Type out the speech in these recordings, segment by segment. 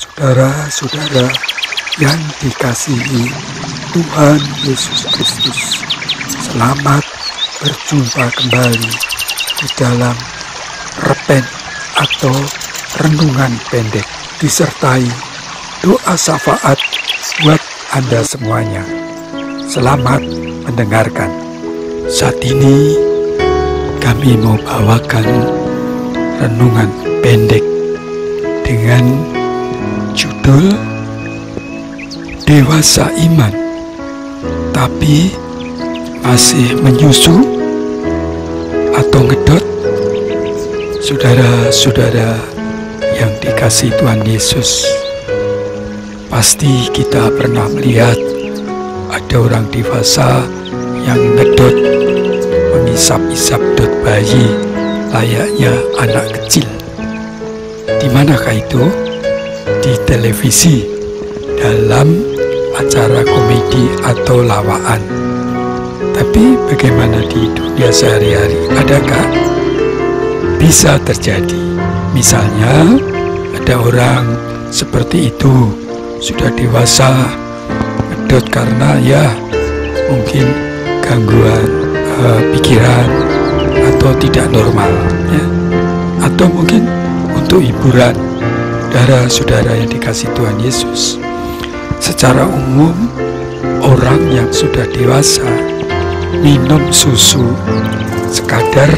Saudara-saudara yang dikasihi Tuhan Yesus Kristus, selamat berjumpa kembali di dalam Repen atau renungan pendek disertai doa syafaat buat Anda semuanya. Selamat mendengarkan. Saat ini kami mau bawakan renungan pendek dengan judul Dewasa Iman tapi masih menyusu atau ngedot. Saudara-saudara yang dikasihi Tuhan Yesus, pasti kita pernah melihat ada orang dewasa yang ngedot, mengisap-isap dot bayi layaknya anak kecil. Di manakah itu? Di televisi, dalam acara komedi atau lawaan. Tapi bagaimana di dunia sehari-hari? Adakah bisa terjadi? Misalnya ada orang seperti itu sudah dewasa ngedot karena mungkin gangguan pikiran atau tidak normal ya. Atau mungkin untuk hiburan. Saudara-saudara yang dikasihi Tuhan Yesus, secara umum orang yang sudah dewasa minum susu sekadar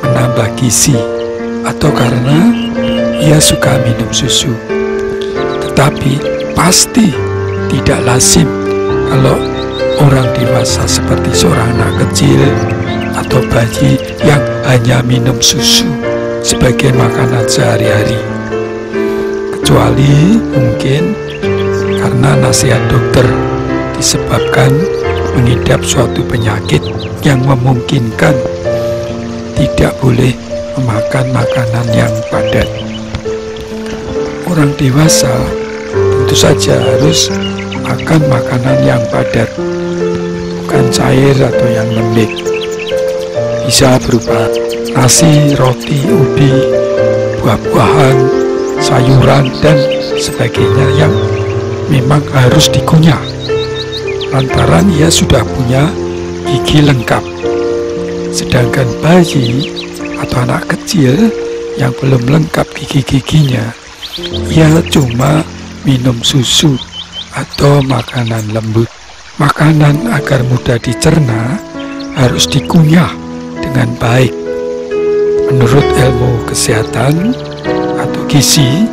menambah gizi atau karena ia suka minum susu. Tetapi pasti tidak lazim kalau orang dewasa seperti seorang anak kecil atau bayi yang hanya minum susu sebagai makanan sehari-hari. Kecuali mungkin karena nasihat dokter disebabkan mengidap suatu penyakit yang memungkinkan tidak boleh memakan makanan yang padat. Orang dewasa tentu saja harus makan makanan yang padat, bukan cair atau yang lembek. Bisa berupa nasi, roti, ubi, buah-buahan, sayuran, dan sebagainya yang memang harus dikunyah lantaran ia sudah punya gigi lengkap. Sedangkan bayi atau anak kecil yang belum lengkap gigi-giginya, ia cuma minum susu atau makanan lembut. Makanan agar mudah dicerna harus dikunyah dengan baik. Menurut ilmu kesehatan atau gizi,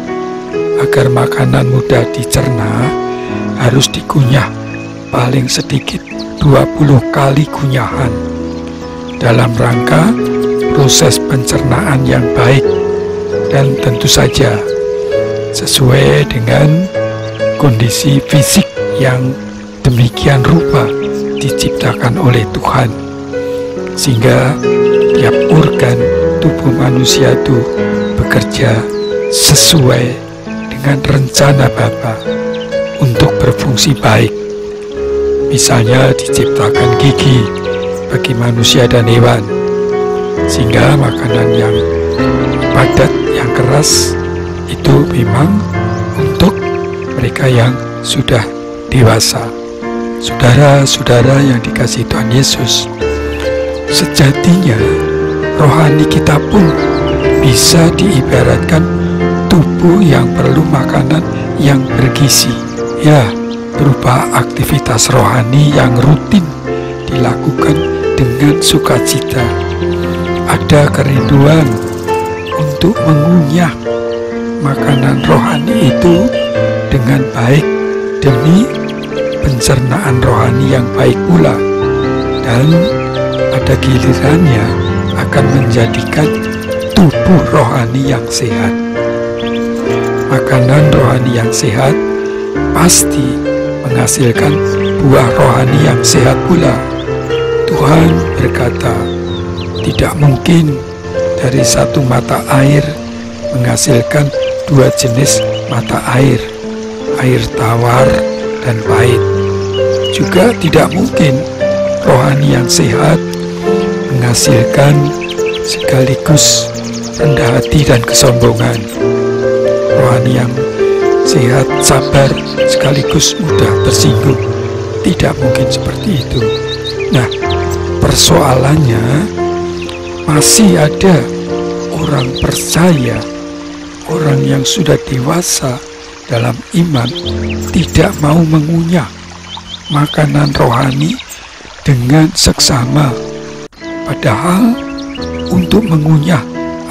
agar makanan mudah dicerna harus dikunyah paling sedikit 20 kali kunyahan dalam rangka proses pencernaan yang baik dan tentu saja sesuai dengan kondisi fisik yang demikian rupa diciptakan oleh Tuhan, sehingga tiap organ tubuh manusia itu bekerja sesuai dengan rencana Bapa untuk berfungsi baik. Misalnya diciptakan gigi bagi manusia dan hewan, sehingga makanan yang padat, yang keras itu memang untuk mereka yang sudah dewasa. Saudara-saudara yang dikasihi Tuhan Yesus, sejatinya rohani kita pun bisa diibaratkan tubuh yang perlu makanan yang bergizi, berupa aktivitas rohani yang rutin dilakukan dengan sukacita. Ada kerinduan untuk mengunyah makanan rohani itu dengan baik demi pencernaan rohani yang baik pula, dan pada gilirannya akan menjadikan tubuh rohani yang sehat. Makanan rohani yang sehat pasti menghasilkan buah rohani yang sehat pula. Tuhan berkata, tidak mungkin dari satu mata air menghasilkan dua jenis mata air, air tawar dan pahit. Juga tidak mungkin rohani yang sehat menghasilkan sekaligus rendah hati dan kesombongan. Rohani yang sehat, sabar, sekaligus mudah tersinggung. Tidak mungkin seperti itu. Nah, persoalannya masih ada orang percaya, orang yang sudah dewasa dalam iman, tidak mau mengunyah makanan rohani dengan seksama. Padahal untuk mengunyah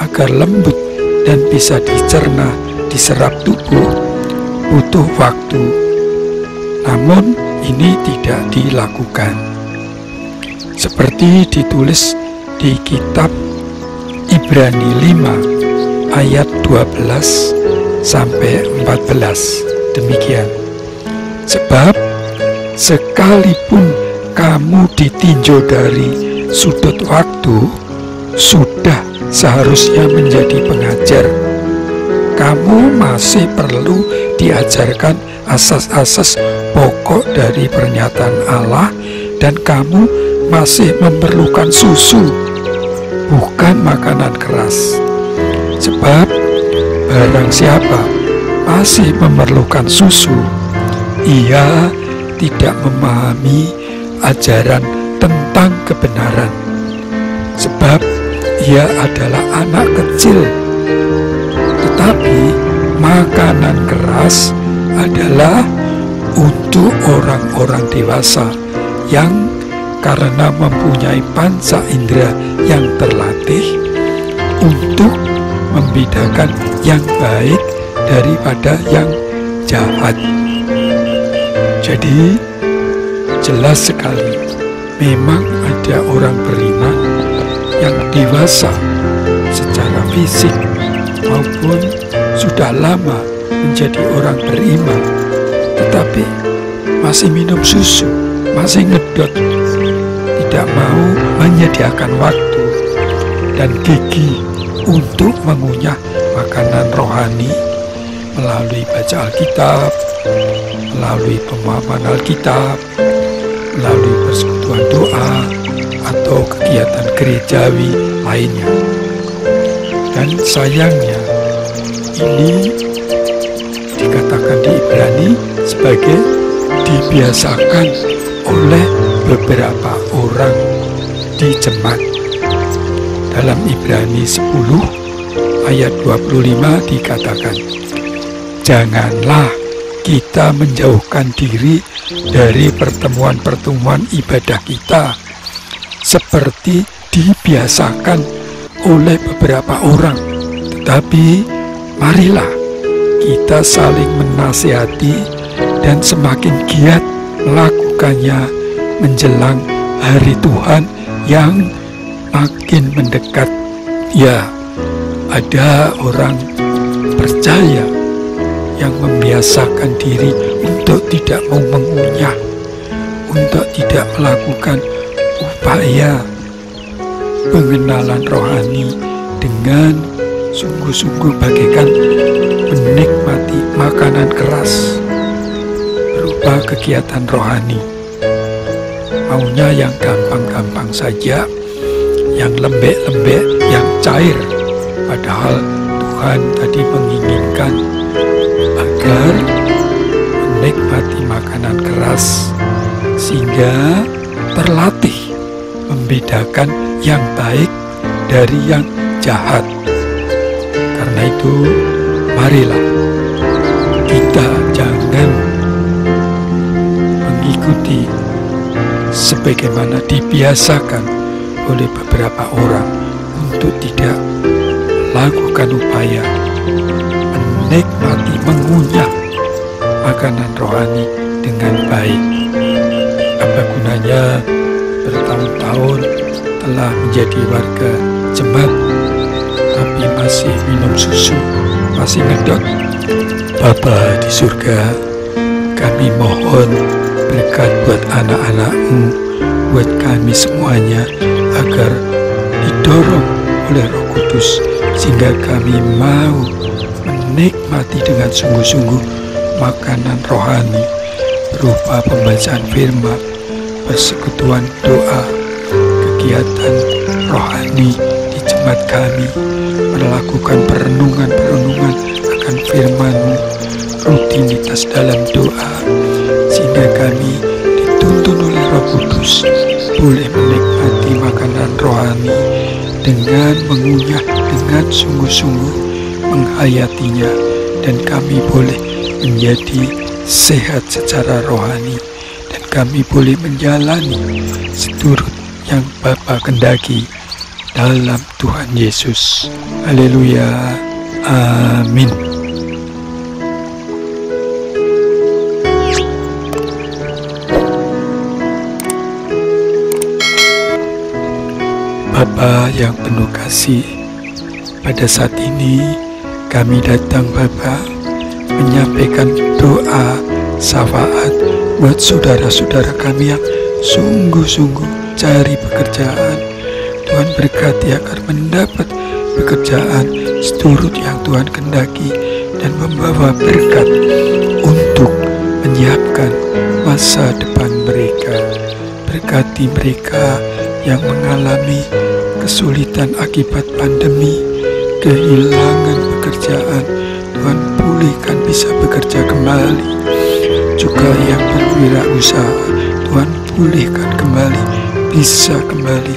agar lembut dan bisa dicerna, diserap tubuh, butuh waktu. Namun ini tidak dilakukan. Seperti ditulis di kitab Ibrani 5 ayat 12 sampai 14. Demikian. Sebab sekalipun kamu ditinjau dari sudut waktu, sudah seharusnya menjadi pengajar. Kamu masih perlu diajarkan asas-asas pokok dari pernyataan Allah, dan kamu masih memerlukan susu, bukan makanan keras. Sebab barang siapa masih memerlukan susu, ia tidak memahami ajaran tentang kebenaran, sebab ia adalah anak kecil. Tetapi makanan keras adalah untuk orang-orang dewasa yang karena mempunyai panca indera yang terlatih untuk membedakan yang baik daripada yang jahat. Jadi jelas sekali, memang ada orang beriman yang dewasa secara fisik maupun sudah lama menjadi orang beriman, tetapi masih minum susu, masih ngedot, tidak mau menyediakan waktu dan gigi untuk mengunyah makanan rohani melalui baca Alkitab, melalui pemahaman Alkitab, melalui persekutuan doa, atau kegiatan gerejawi lainnya. Dan sayangnya, ini dikatakan di Ibrani sebagai dibiasakan oleh beberapa orang di jemaat. Dalam Ibrani 10 ayat 25 dikatakan, janganlah kita menjauhkan diri dari pertemuan-pertemuan ibadah kita seperti dibiasakan oleh beberapa orang, tetapi marilah kita saling menasihati dan semakin giat melakukannya menjelang hari Tuhan yang makin mendekat. Ya, ada orang percaya yang membiasakan diri untuk tidak mau mengunyah, untuk tidak melakukan upaya pengenalan rohani dengan sungguh-sungguh bagaikan menikmati makanan keras berupa kegiatan rohani. Maunya yang gampang-gampang saja, yang lembek-lembek, yang cair. Padahal Tuhan tadi menginginkan agar menikmati makanan keras sehingga terlatih membedakan yang baik dari yang jahat. Karena itu, marilah kita jangan mengikuti sebagaimana dibiasakan oleh beberapa orang untuk tidak melakukan upaya menikmati, mengunyah makanan rohani dengan baik. Apa gunanya bertahun-tahun telah menjadi warga jemaat tapi masih minum susu, masih ngedot? Bapa di surga, kami mohon berkat buat anak-anak-Mu, buat kami semuanya, agar didorong oleh Roh Kudus sehingga kami mau menikmati dengan sungguh-sungguh makanan rohani berupa pembacaan firman, persekutuan doa, kegiatan rohani di jemaat kami, melakukan perenungan-perenungan akan firman-Mu, rutinitas dalam doa, sehingga kami dituntun oleh Roh Kudus boleh menikmati makanan rohani dengan mengunyah dengan sungguh-sungguh, menghayatinya, dan kami boleh menjadi sehat secara rohani, dan kami boleh menjalani seturut yang Bapa kendaki dalam Tuhan Yesus. Haleluya. Amin. Bapa yang penuh kasih, pada saat ini kami datang Bapa menyampaikan doa syafaat buat saudara-saudara kami yang sungguh-sungguh cari pekerjaan. Tuhan berkati agar mendapat pekerjaan seturut yang Tuhan kendaki dan membawa berkat untuk menyiapkan masa depan mereka. Berkati mereka yang mengalami kesulitan akibat pandemi, kehilangan pekerjaan, Tuhan pulihkan bisa bekerja kembali. Juga yang berwirausaha, Tuhan pulihkan kembali, bisa kembali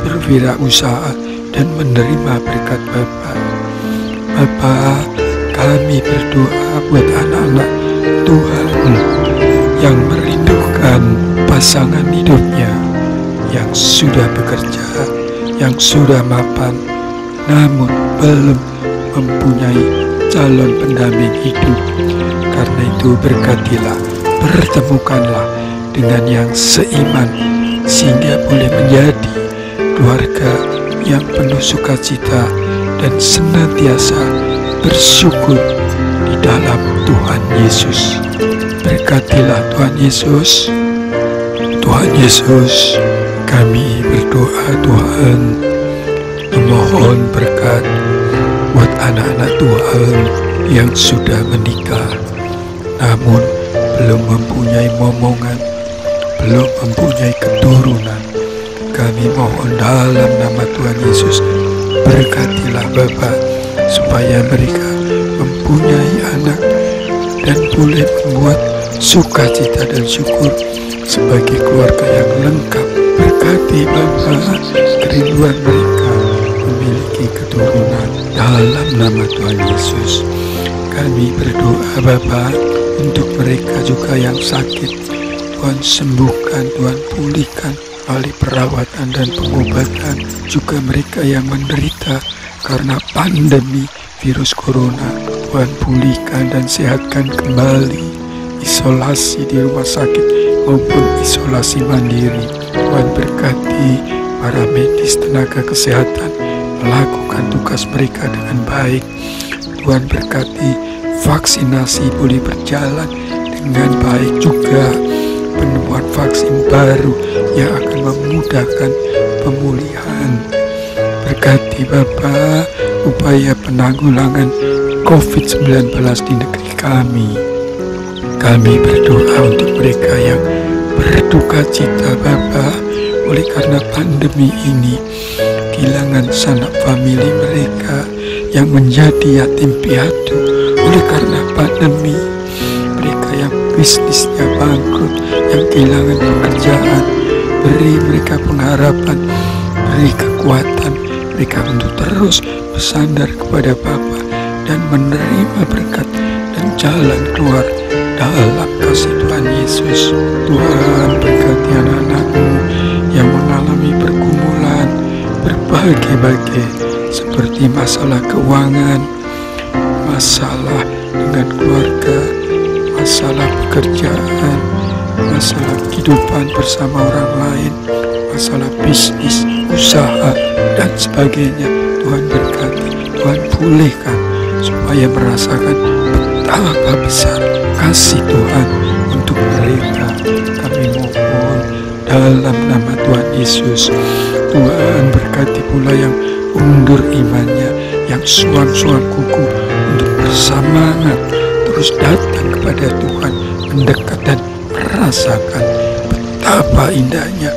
berwirausaha dan menerima berkat Bapa. Bapa, kami berdoa buat anak-anak Tuhan yang merindukan pasangan hidupnya, yang sudah bekerja, yang sudah mapan, namun belum mempunyai calon pendamping hidup. Karena itu berkatilah, pertemukanlah dengan yang seiman, sehingga boleh menjadi keluarga yang penuh sukacita dan senantiasa bersyukur di dalam Tuhan Yesus. Berkatilah Tuhan Yesus. Tuhan Yesus, kami berdoa Tuhan, memohon berkat buat anak-anak Tuhan yang sudah menikah, namun belum mempunyai momongan, belum mempunyai keturunan. Kami mohon dalam nama Tuhan Yesus, berkatilah Bapa, supaya mereka mempunyai anak dan boleh membuat sukacita dan syukur sebagai keluarga yang lengkap. Berkati Bapa kerinduan mereka memiliki keturunan dalam nama Tuhan Yesus. Kami berdoa Bapa untuk mereka juga yang sakit, Tuhan sembuhkan, Tuhan pulihkan melalui perawatan dan pengobatan. Juga mereka yang menderita karena pandemi virus corona, Tuhan pulihkan dan sehatkan kembali. Isolasi di rumah sakit maupun isolasi mandiri, Tuhan berkati para medis, tenaga kesehatan melakukan tugas mereka dengan baik. Tuhan berkati vaksinasi boleh berjalan dengan baik, juga penemuan vaksin baru yang akan memudahkan pemulihan. Berkati Bapa upaya penanggulangan COVID-19 di negeri kami. Kami berdoa untuk mereka yang berduka cita Bapa oleh karena pandemi ini, kehilangan sanak famili mereka yang menjadi yatim piatu oleh karena pandemi, mereka yang bisnisnya bangkrut, yang kehilangan pekerjaan. Beri mereka pengharapan, beri kekuatan mereka untuk terus bersandar kepada Bapa dan menerima berkat dan jalan keluar dalam kasih Tuhan Yesus. Tuhan berkati anak-anak-Mu yang mengalami pergumulan berbagai-bagai, seperti masalah keuangan, masalah dengan keluarga, masalah pekerjaan, masalah kehidupan bersama orang lain, masalah bisnis, usaha, dan sebagainya. Tuhan berkati, Tuhan pulihkan, supaya merasakan betapa besar kasih Tuhan untuk mereka. Kami mohon dalam nama Tuhan Yesus. Tuhan berkati pula yang undur imannya, yang suam-suam kuku untuk bersemangat terus datang kepada Tuhan, mendekat dan merasakan betapa indahnya,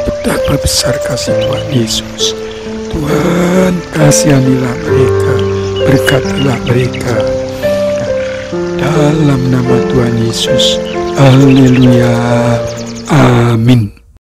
betapa besar kasih Tuhan Yesus. Tuhan kasihanilah mereka, berkatilah mereka. dalam nama Tuhan Yesus. Haleluya.